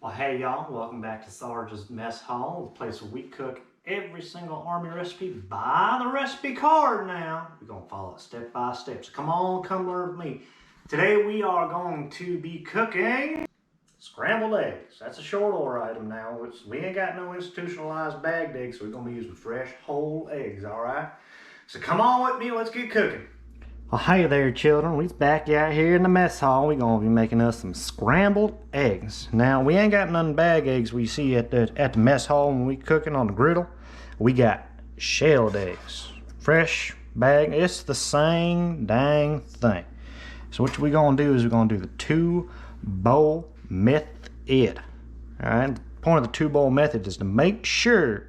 Well, hey y'all, welcome back to Sarges Mess Hall, the place where we cook every single Army recipe by the recipe card now. We're going to follow it step by step. So come on, come learn with me. Today we are going to be cooking scrambled eggs. That's a short order item now. We ain't got no institutionalized bagged eggs, so we're going to be using fresh whole eggs, all right? So come on with me, let's get cooking. Well, hey there, children. We's back out here in the mess hall. We're going to be making us some scrambled eggs. Now, we ain't got none bag eggs we see at the mess hall when we cooking on the griddle. We got shelled eggs. Fresh bag. It's the same dang thing. So what we're going to do is we're going to do the two-bowl method. All right? The point of the two-bowl method is to make sure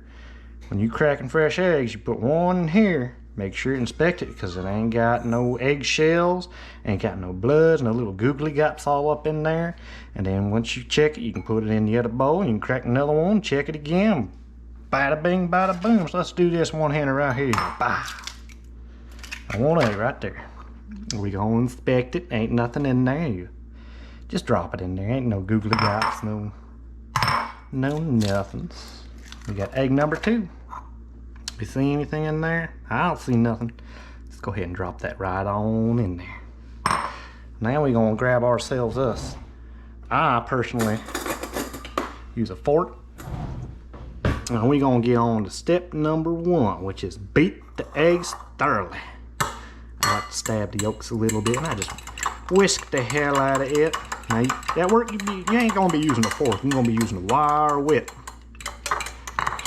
when you cracking fresh eggs, you put one in here. Make sure you inspect it because it ain't got no eggshells, ain't got no bloods, no little googly gaps all up in there. And then once you check it, you can put it in the other bowl. You can crack another one, check it again. Bada bing, bada boom. So let's do this one-hander right here. Bah. One egg right there. We gonna inspect it. Ain't nothing in there. You just drop it in there. Ain't no googly gaps, no nothings. We got egg number 2. You see anything in there? I don't see nothing. Let's go ahead and drop that right on in there. Now we're gonna grab ourselves I personally use a fork. And we're gonna get on to step number 1, which is beat the eggs thoroughly. I like to stab the yolks a little bit and I just whisk the hell out of it. Now that work, you ain't gonna be using a fork, you're gonna be using a wire whip.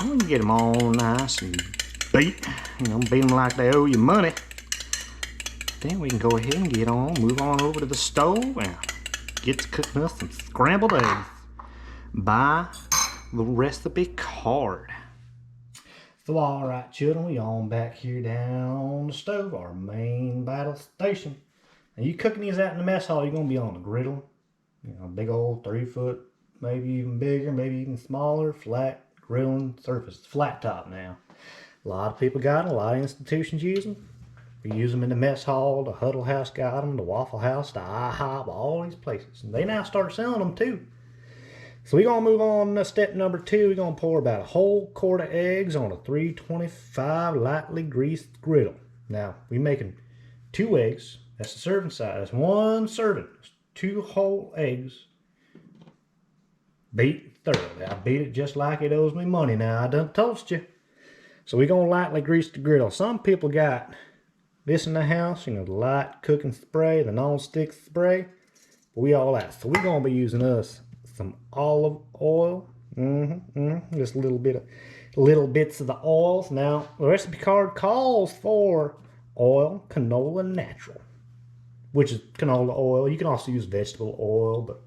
And when you get them all nice and beat them like they owe you money, then we can go ahead and move on over to the stove and get to cooking us some scrambled eggs by the recipe card. So alright children, we on back here down on the stove, our main battle station. And you cooking these out in the mess hall, you're going to be on the griddle. Big old 3-foot, maybe even bigger, maybe even smaller, flat grilling surface, flat top now. A lot of people got them, a lot of institutions use them. We use them in the mess hall, the Huddle House got them, the Waffle House, the IHOP, all these places. And they now start selling them too. So we're going to move on to step number 2. We're going to pour about a whole quart of eggs on a 325 lightly greased griddle. Now, we're making 2 eggs. That's the serving size. That's 1 serving. That's 2 whole eggs. Beat thoroughly. I beat it just like it owes me money. Now, I done toast you. So we're going to lightly grease the griddle. Some people got this in the house, the light cooking spray, the non-stick spray. But we all that. So we're going to be using some olive oil. Just little bits of the oils. Now, the recipe card calls for oil, canola natural, which is canola oil. You can also use vegetable oil, but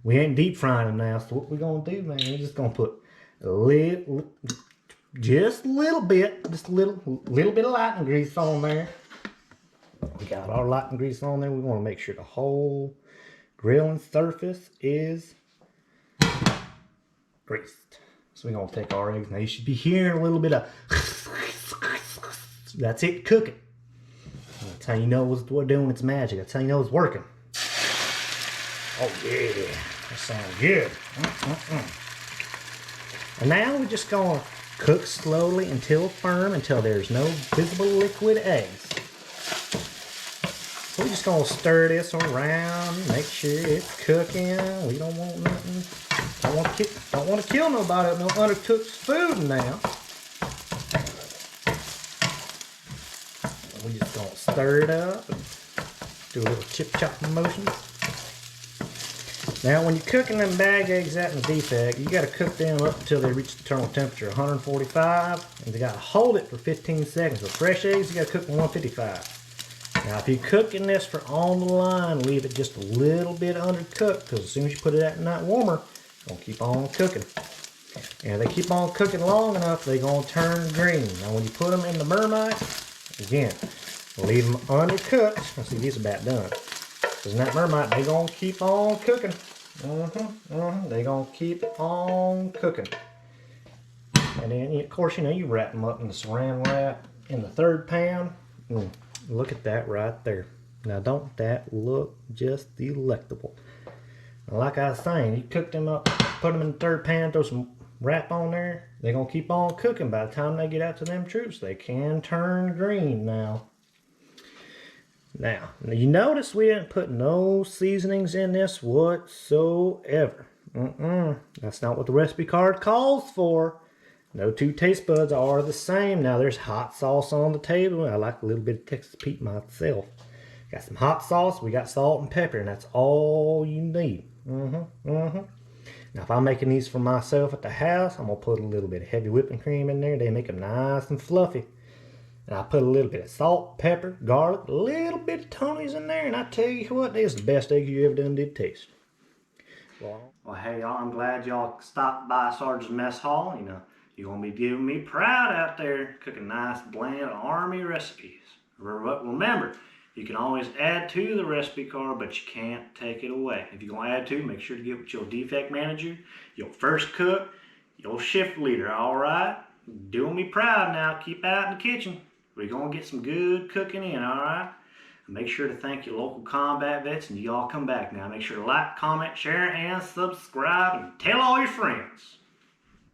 we ain't deep frying them now. So what we're going to do, man, we're just going to put just a little bit of lighting grease on there. We got our lighting grease on there. We want to make sure the whole grilling surface is greased. So we're going to take our eggs. Now you should be hearing a little bit of that's it cooking. That's how you know we're doing its magic. That's how you know it's working. Oh yeah, that sounds good. And now we're just going to cook slowly until firm, until there's no visible liquid eggs. So we're just going to stir this around, make sure it's cooking. We don't want nothing. Don't want to kill nobody with no undercooked food now. We're just going to stir it up and do a little chip-chop motion. Now, when you're cooking them bag eggs out in the deep egg, you got to cook them up until they reach the terminal temperature, 145, and you got to hold it for 15 seconds. With fresh eggs, you got to cook them 155. Now, if you're cooking this for on the line, leave it just a little bit undercooked, because as soon as you put it out in that warmer, it's going to keep on cooking. And if they keep on cooking long enough, they're going to turn green. Now, when you put them in the Mermite, again, leave them undercooked. Let's see, these are about done. Because in that Mermite, they're going to keep on cooking. They're going to keep on cooking. And then, of course, you wrap them up in the saran wrap in the 3rd pan. Look at that right there. Now, don't that look just delectable? Like I was saying, you cook them up, put them in the third pan, throw some wrap on there. They're going to keep on cooking. By the time they get out to them troops, they can turn green now. Now, you notice we didn't put no seasonings in this whatsoever. That's not what the recipe card calls for. No two taste buds are the same. Now, there's hot sauce on the table. I like a little bit of Texas Pete myself. Got some hot sauce, we got salt and pepper, and that's all you need. Now, if I'm making these for myself at the house, I'm going to put a little bit of heavy whipping cream in there. They make them nice and fluffy. And I put a little bit of salt, pepper, garlic, a little bit of Tony's in there, and I tell you what, this is the best egg you ever done did taste. Well, hey y'all, I'm glad y'all stopped by Sarges Mess Hall. You know, you're going to be giving me proud out there cooking nice, bland Army recipes. Remember, you can always add to the recipe card, but you can't take it away. If you're going to add to, make sure to get with your defect manager, your first cook, your shift leader, all right? Doing me proud now. Keep out in the kitchen. We're going to get some good cooking in, all right? Make sure to thank your local combat vets, and y'all come back now. Make sure to like, comment, share, and subscribe, and tell all your friends.